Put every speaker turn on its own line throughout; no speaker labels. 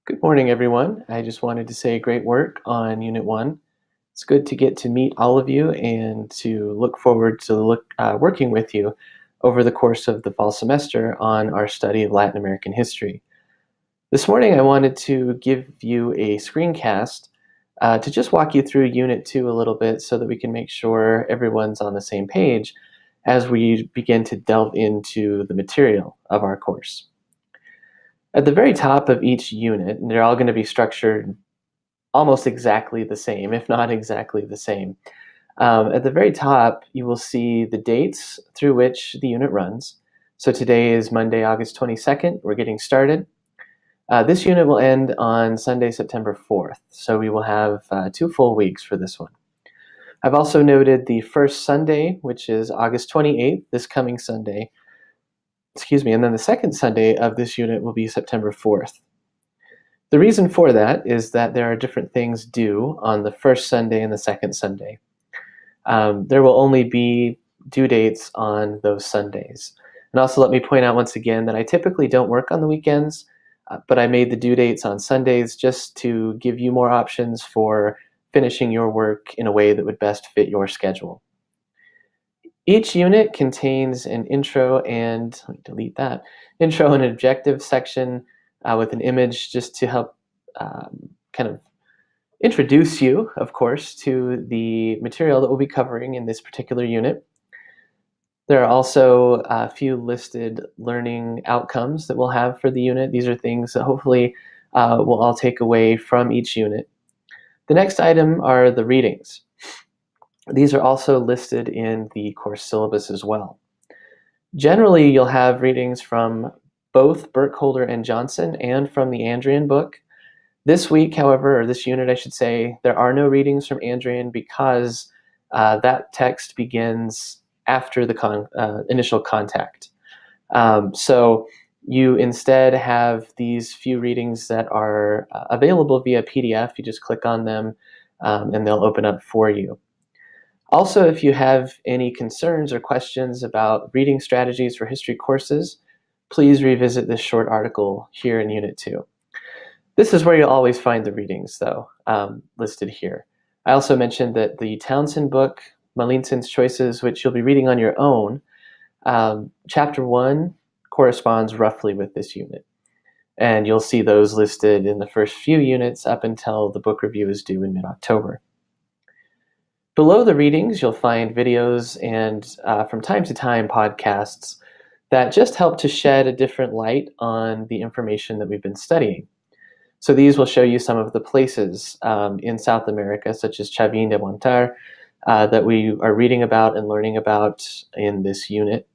Good morning, everyone. I just wanted to say great work on Unit 1. It's good to get to meet all of you and to look forward to working with you over the course of the fall semester on our study of Latin American history. This morning, I wanted to give you a screencast to just walk you through Unit 2 a little bit so that we can make sure everyone's on the same page as we begin to delve into the material of our course. At the very top of each unit, and they're all going to be structured almost exactly the same, if not exactly the same. At the very top, you will see the dates through which the unit runs. So today is Monday, August 22nd. We're getting started. This unit will end on Sunday, September 4th. So we will have 2 full weeks for this one. I've also noted the first Sunday, which is August 28th, this coming Sunday. And then the second Sunday of this unit will be September 4th. The reason for that is that there are different things due on the first Sunday and the second Sunday. There will only be due dates on those Sundays. And also let me point out once again that I typically don't work on the weekends, but I made the due dates on Sundays just to give you more options for finishing your work in a way that would best fit your schedule. Each unit contains an intro and, let me delete that, intro and objective section with an image just to help kind of introduce you, of course, to the material that we'll be covering in this particular unit. There are also a few listed learning outcomes that we'll have for the unit. These are things that hopefully we'll all take away from each unit. The next item are the readings. These are also listed in the course syllabus as well. Generally, you'll have readings from both Burkholder and Johnson and from the Andrian book. This week, however, or this unit, I should say, there are no readings from Andrian because that text begins after the initial contact. So you instead have these few readings that are available via PDF. You just click on them and they'll open up for you. Also, if you have any concerns or questions about reading strategies for history courses, please revisit this short article here in Unit 2. This is where you'll always find the readings, though, listed here. I also mentioned that the Townsend book, Mallinson's Choices, which you'll be reading on your own, Chapter 1 corresponds roughly with this unit. And you'll see those listed in the first few units up until the book review is due in mid-October. Below the readings, you'll find videos and, from time to time, podcasts that just help to shed a different light on the information that we've been studying. So these will show you some of the places in South America, such as Chavín de Montar, that we are reading about and learning about in this unit.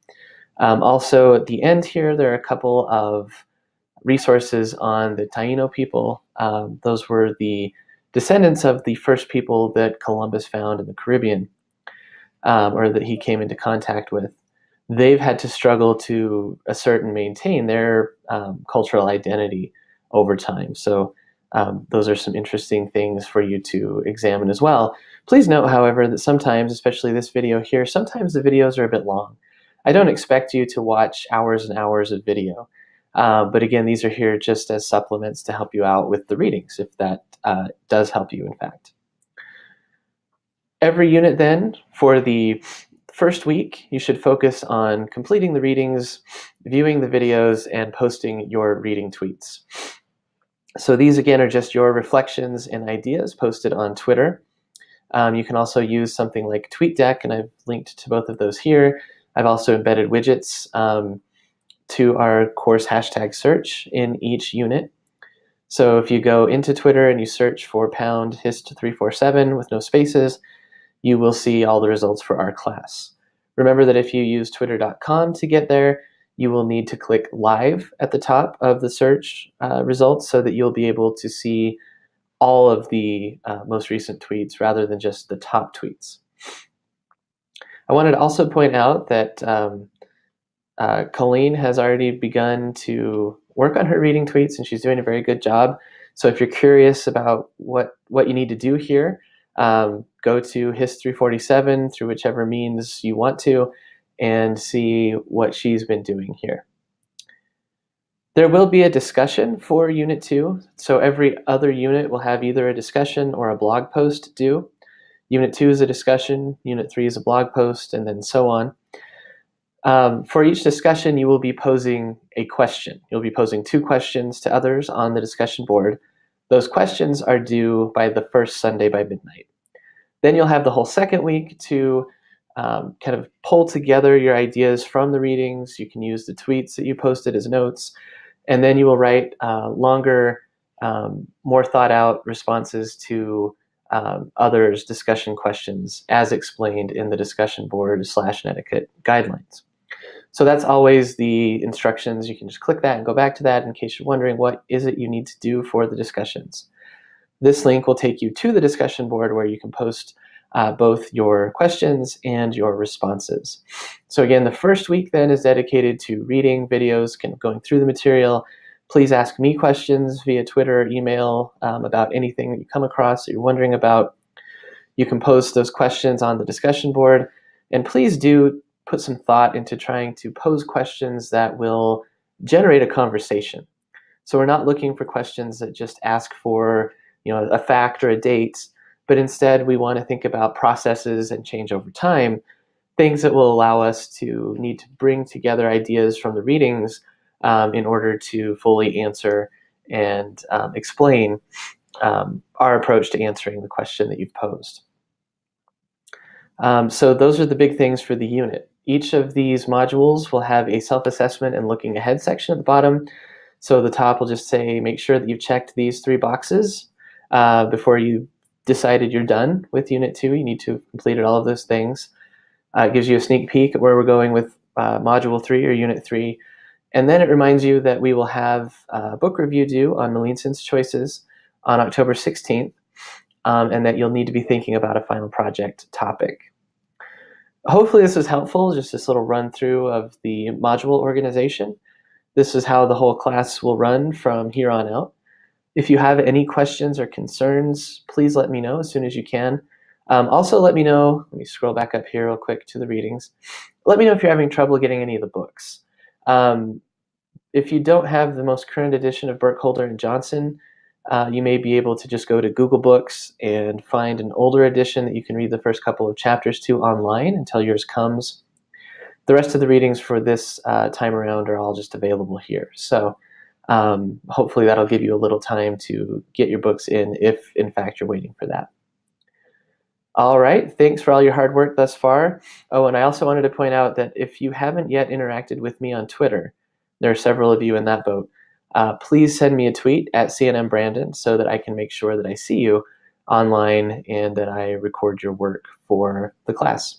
Also, at the end here, there are a couple of resources on the Taino people. Those were the descendants of the first people that Columbus found in the Caribbean, or that he came into contact with. They've had to struggle to assert and maintain their cultural identity over time. So those are some interesting things for you to examine as well. Please note, however, that sometimes, especially this video here, sometimes the videos are a bit long. I don't expect you to watch hours and hours of video. But again, these are here just as supplements to help you out with the readings, if that does help you, in fact. Every unit then, for the first week, you should focus on completing the readings, viewing the videos, and posting your reading tweets. So these, again, are just your reflections and ideas posted on Twitter. You can also use something like TweetDeck, and I've linked to both of those here. I've also embedded widgets to our course hashtag search in each unit. So if you go into Twitter and you search for #Hist347 with no spaces, you will see all the results for our class. Remember that if you use twitter.com to get there, you will need to click live at the top of the search results so that you'll be able to see all of the most recent tweets rather than just the top tweets. I wanted to also point out that Colleen has already begun to work on her reading tweets, and she's doing a very good job. So if you're curious about what you need to do here, go to Hist347 through whichever means you want to and see what she's been doing here. There will be a discussion for Unit 2, so every other unit will have either a discussion or a blog post due. Unit 2 is a discussion, Unit 3 is a blog post, and then so on. For each discussion, you will be posing a question. You'll be posing 2 questions to others on the discussion board. Those questions are due by the first Sunday by midnight. Then you'll have the whole second week to kind of pull together your ideas from the readings. You can use the tweets that you posted as notes, and then you will write longer, more thought out responses to others' discussion questions as explained in the discussion board / netiquette guidelines. So that's always the instructions. You can just click that and go back to that in case you're wondering what is it you need to do for the discussions. This link will take you to the discussion board where you can post both your questions and your responses. So again, the first week then is dedicated to reading videos, kind of going through the material. Please ask me questions via Twitter or email about anything that you come across that you're wondering about. You can post those questions on the discussion board, and please do put some thought into trying to pose questions that will generate a conversation. So we're not looking for questions that just ask for a fact or a date, but instead we want to think about processes and change over time, things that will allow us to need to bring together ideas from the readings in order to fully answer and explain our approach to answering the question that you've posed. So those are the big things for the unit. Each of these modules will have a self-assessment and looking ahead section at the bottom. So the top will just say, make sure that you've checked these 3 boxes before you decided you're done with Unit 2. You need to have completed all of those things. It gives you a sneak peek at where we're going with Module 3 or Unit 3. And then it reminds you that we will have a book review due on Melinson's Choices on October 16th, and that you'll need to be thinking about a final project topic. Hopefully this was helpful, just this little run through of the module organization. This is how the whole class will run from here on out. If you have any questions or concerns, please let me know as soon as you can. Also let me know, let me scroll back up here real quick to the readings. Let me know if you're having trouble getting any of the books. If you don't have the most current edition of Burkholder and Johnson, you may be able to just go to Google Books and find an older edition that you can read the first couple of chapters to online until yours comes. The rest of the readings for this time around are all just available here. So hopefully that'll give you a little time to get your books in if, in fact, you're waiting for that. All right, thanks for all your hard work thus far. Oh, and I also wanted to point out that if you haven't yet interacted with me on Twitter, there are several of you in that boat, please send me a tweet at CNMBrandon so that I can make sure that I see you online and that I record your work for the class.